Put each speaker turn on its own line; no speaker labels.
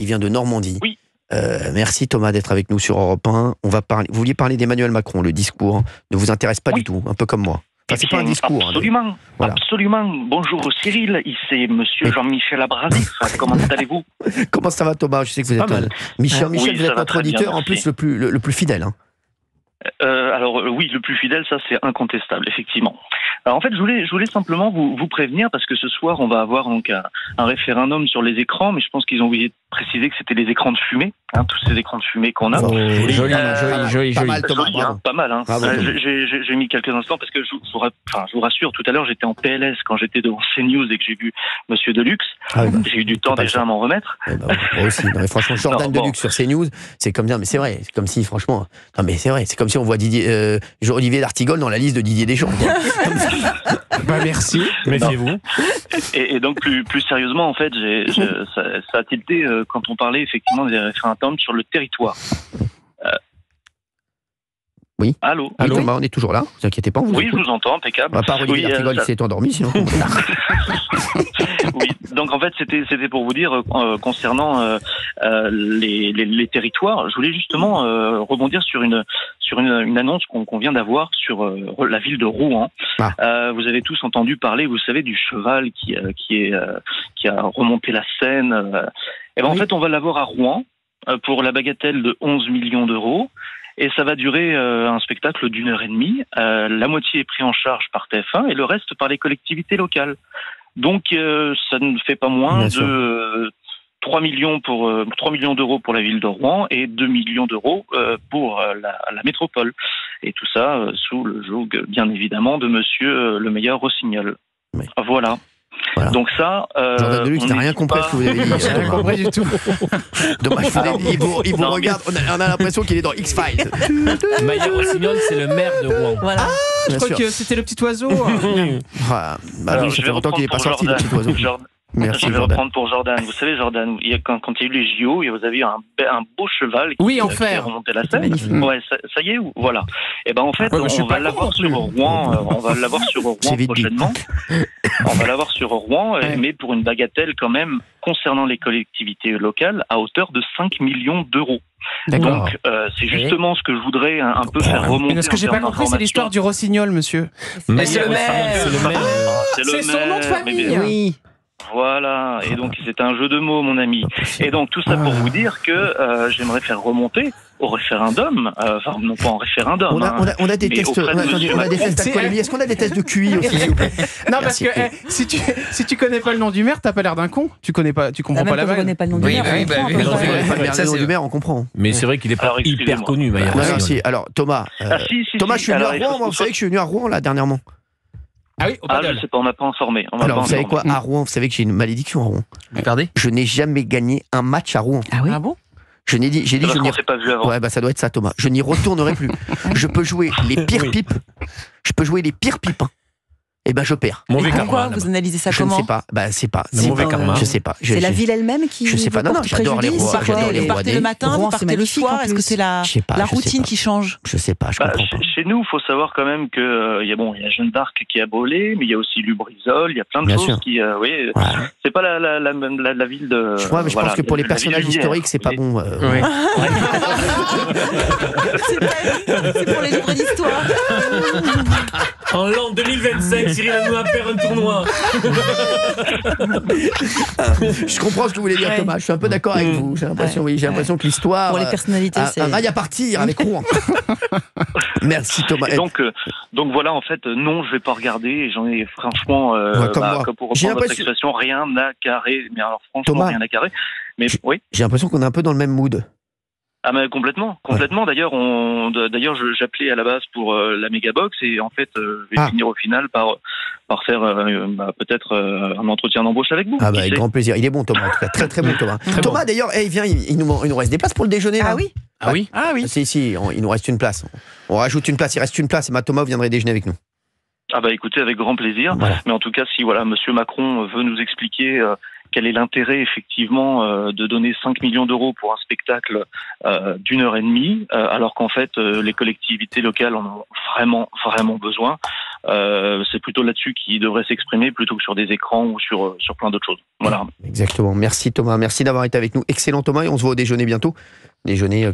il vient de Normandie.
Oui.
Merci Thomas d'être avec nous sur Europe 1. Vous vouliez parler d'Emmanuel Macron, le discours ne vous intéresse pas du tout, un peu comme moi. Enfin, c'est pas un discours.
Absolument,
voilà.
Absolument. Bonjour Cyril, c'est monsieur Jean-Michel Abrazif. Comment allez-vous?
Comment ça va Thomas? Je sais que vous êtes Michel, vous êtes notre auditeur en plus le plus fidèle. Hein.
Alors oui, le plus fidèle, ça c'est incontestable, effectivement. Alors en fait, je voulais simplement vous prévenir parce que ce soir on va avoir donc un référendum sur les écrans, mais je pense qu'ils ont oublié de préciser que c'était les écrans de fumée, tous ces écrans de fumée qu'on a.
Joli. Pas mal, Thomas.
Pas mal. Hein. J'ai mis quelques instants parce que je vous rassure, tout à l'heure j'étais en PLS quand j'étais devant CNews et que j'ai vu Monsieur Deluxe. J'ai eu du temps déjà à m'en remettre.
Moi aussi. Non, mais franchement, Jordan Deluxe sur CNews, c'est comme bien, mais c'est vrai. C'est comme si, franchement, non mais c'est vrai. C'est comme si on voit Olivier d'Artigol dans la liste de Didier Deschamps.
Merci, méfiez-vous.
Et donc plus sérieusement, en fait, ça a tilté quand on parlait effectivement des référendums sur le territoire.
Oui.
Allô.
Thomas, on est toujours là. Vous inquiétez pas.
Oui, je vous entends, impeccable.
À part Olivier d'Artigol qui s'est endormi, sinon.
Oui. Donc en fait, c'était pour vous dire concernant les territoires. Je voulais justement rebondir sur une annonce qu'on vient d'avoir sur la ville de Rouen. Vous avez tous entendu parler, vous savez, du cheval qui a remonté la Seine. Et ben en fait, on va l'avoir à Rouen pour la bagatelle de 11 millions d'euros. Et ça va durer un spectacle d'1h30. La moitié est pris en charge par TF1 et le reste par les collectivités locales. Donc ça ne fait pas moins de 3 millions d'euros pour la ville de Rouen et 2 millions d'euros pour la métropole. Et tout ça sous le joug, bien évidemment, de monsieur le meilleur Rossignol. Oui. Voilà. Donc ça,
Jordan Deluxe n'a rien compris ce que vous avez dit.
J'ai rien compris du tout.
Dommage, il vous regarde, on a l'impression qu'il est dans X-Files.
Maillard Rossignol, c'est le maire de Rouen.
Voilà. Je crois que c'était le petit oiseau.
Ça fait longtemps qu'il n'est pas sorti, le petit oiseau.
Merci, je vais reprendre pour Jordan. Vous savez, Jordan, quand il y a eu les JO, vous avez eu un beau cheval qui a remonté la Seine. Ouais, ça y est, voilà. Et ben en fait, on va l'avoir sur Rouen. On va l'avoir sur Rouen prochainement. On va l'avoir sur Rouen, mais pour une bagatelle quand même concernant les collectivités locales à hauteur de 5 millions d'euros. Donc c'est justement ce que je voudrais un peu faire remonter.
Mais ce que j'ai pas compris, c'est l'histoire du Rossignol, monsieur.
Mais c'est le maire.
C'est son nom de famille.
Oui.
Voilà, et donc c'est un jeu de mots, mon ami. Et donc tout ça pour vous dire que j'aimerais faire remonter au référendum, enfin non pas en référendum.
On a des tests, on a des tests d'alcoolémie. Est-ce qu'on a des tests de QI aussi, s'il vous plaît?
Non, parce que si tu connais pas le nom du maire, t'as pas l'air d'un con. Tu comprends pas la
blague. Tu connais pas le nom du maire.
Le nom du maire, on comprend.
Mais c'est vrai qu'il est pas hyper connu, Maillard.
Alors Thomas, Thomas, je suis venu à Rouen. Moi, vous savez que je suis venu à Rouen là dernièrement.
Ah oui,
je sais pas, on m'a pas informé.
Alors, vous savez quoi, à Rouen, vous savez que j'ai une malédiction à Rouen.
Regardez.
Je n'ai jamais gagné un match à Rouen.
Ah oui.
Ah bon?
J'ai dit, je n'y.
Pas vu avant.
Ouais, ça doit être ça, Thomas. Je n'y retournerai plus. Je peux jouer les pires pipes. Je peux jouer les pires pipes. Et ben je perds.
Mauvais karma. Pourquoi vous analysez ça comment?
Je ne sais pas. C'est pas.
Mauvais karma.
Je sais pas.
C'est la ville elle-même qui.
Je sais pas. Non, j'adore les rois.
Vous partez le matin, vous partez le soir. Est-ce que c'est la routine qui change?
Je sais pas. Je comprends pas.
Chez nous, il faut savoir quand même que il y a Jeanne d'Arc qui a brûlé, mais il y a aussi Lubrizol. Il y a plein de choses qui. C'est pas la ville de.
Je pense que pour les personnages historiques, c'est pas bon.
C'est pour les livres d'histoire.
En l'an 2025, Cyril Hanouna perd un tournoi.
Je comprends ce que vous voulez dire, Thomas. Je suis un peu d'accord avec vous. J'ai l'impression que l'histoire.
Pour les personnalités, c'est.
Il y a partir avec Rouen. Merci, Thomas.
Et donc voilà, en fait, non, je vais pas regarder. Et j'en ai franchement, pour reprendre votre expression, rien à carrer. Mais alors, franchement, Thomas, rien à carrer. Mais oui.
J'ai l'impression qu'on est un peu dans le même mood.
Ah mais complètement. D'ailleurs, j'appelais à la base pour la Megabox et en fait, je vais finir au final par faire peut-être un entretien d'embauche avec vous.
Avec grand plaisir. Il est bon, Thomas. En tout cas, très très bon, Thomas. Thomas, d'ailleurs, il nous reste des places pour le déjeuner.
Ah oui.
Ah oui.
Si, il nous reste une place. On rajoute une place. Il reste une place et Thomas viendrait déjeuner avec nous.
Écoutez, avec grand plaisir.
Voilà.
Mais en tout cas, si Monsieur Macron veut nous expliquer quel est l'intérêt effectivement de donner 5 millions d'euros pour un spectacle d'1h30, alors qu'en fait les collectivités locales en ont vraiment besoin. c'est plutôt là-dessus qu'il devrait s'exprimer plutôt que sur des écrans ou sur plein d'autres choses. Voilà.
Exactement. Merci Thomas, merci d'avoir été avec nous. Excellent Thomas, et on se voit au déjeuner bientôt. Déjeuner